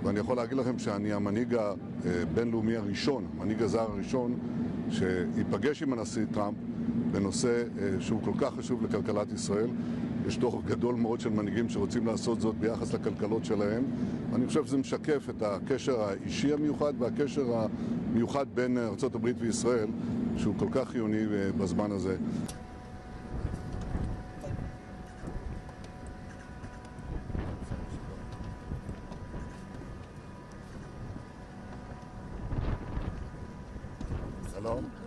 ואני יכול להגיד לכם שאני המנהיג הבינלאומי הראשון, המנהיג הזר הראשון, שיפגש עם הנשיא טראמפ בנושא שהוא כל כך חשוב לכלכלת ישראל. יש דור גדול מאוד של מנהיגים שרוצים לעשות זאת ביחס לכלכלות שלהם. אני חושב שזה משקף את הקשר האישי המיוחד והקשר המיוחד בין ארצות הברית וישראל, שהוא כל כך חיוני בזמן הזה. שלום.